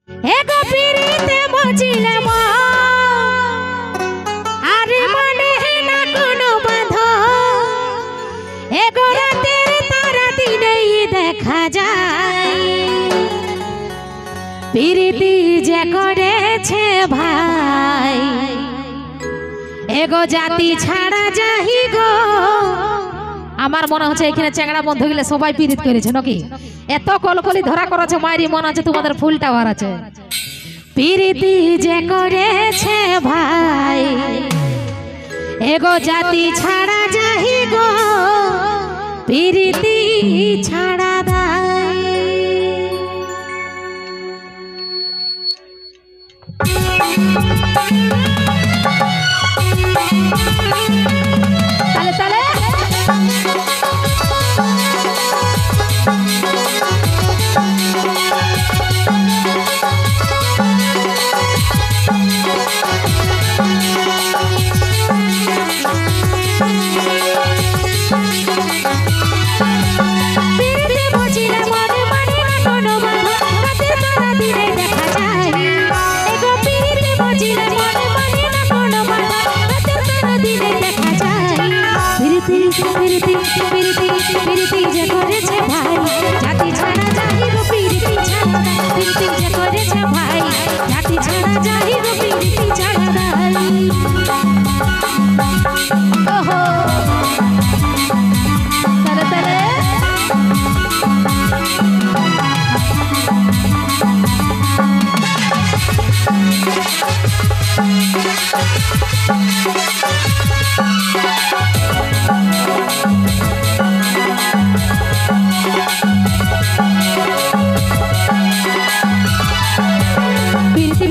এগো পিরিতে মজিলে আরে মনে না কোনো বাধা এগো রাতের তারা দিনেই দেখা যায় পিরিতি যে করেছে ভাই এগো জাতি ছাড়া যাহি গো। আমার মনে হচ্ছে এখানে চ্যাংড়া বন্ধু গেলে সবাই পিরিত করেছে নাকি? এত কলকলি ধরা করেছে মায়েরই মনে হচ্ছে তোমাদের ফুল টাওয়ার আছে। পিরিতি যে করেছে ভাই এগো জাতি ছাড়া যাহি গো পিরিতি ছাড়া দায়। তালে তালে পিরিতি যে করেছে ভাই জাতি ছাড়া যাহিব পিরিতি ছাড়া পিরিতি যে করেছে ভাই জাতি ছাড়া যাহিব পিরিতি ছাড়া ওহো তারে তারে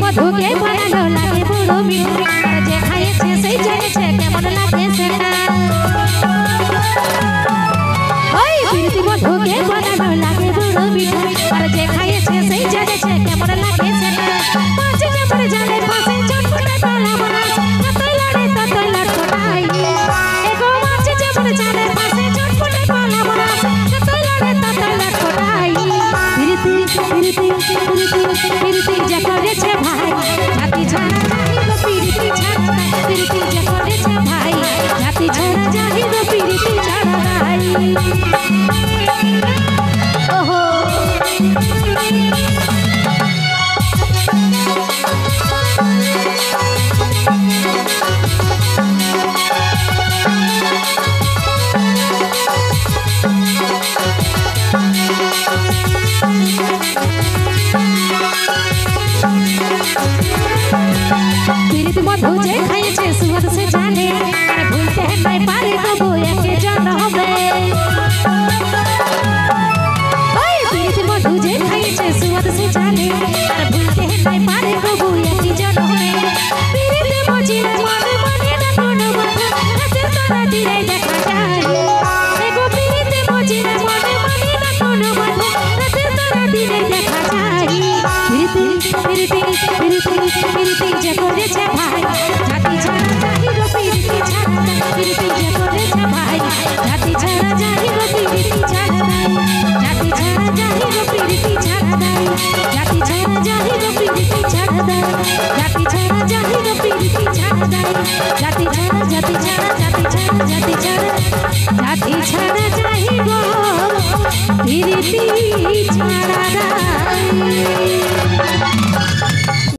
মধুকে ভালো লাগে বড় মিঠু আর যে খাইছে সেই জানেছে কেমন লাগে সেটা ওই প্রীতি মধুকে ভালো লাগে বড় মিঠু আর যে খাইছে সেই জানেছে কেমন লাগে সেটা পাঁচ নম্বর জানে পাশে চটপটে পালা মাছ ততই লড়ে ততই লটপটাই এগো মাছ যেমন জানে পাশে চটপটে পালা মাছ ততই লড়ে ততই লটপটাই প্রীতি যে করেছে ভাই জাতি ছাড়া যাহিব পিরিতি ছাড়া পিরিতি যে করেছে ভাই জাতি ছাড়া যাহিব পিরিতি ছাড়া ওহো পিরিতি মধু যে খাইছে সুয়াদ সে জানে আর ভুলতে নাই পারে তবু একে জন হবে ওই পিরিতি মধু যে খাইছে সুয়াদ সে জানে আর ভুলতে নাই পারে তবু একে জন হবে পিরিতি মজিলে মনে মনে না কোনো বাধা আছে তারা দিলে দেখা যায় এগো পিরিতি মজিলে মনে মনে না কোনো বাধা আছে তারা দিলে দেখা যায় পিরিতি যে করেছে ভাই জাতি ছাড়া যাহিব পিরিতি ছাড়া পিরিতি যে করেছে ভাই জাতি ছাড়া যাহিব পিরিতি ছাড়া জাতি ছাড়া যাহিব পিরিতি ছাড়া জাতি ছাড়া যাহিব পিরিতি ছাড়া জাতি ছাড়া যাহিব পিরিতি ছাড়া জাতি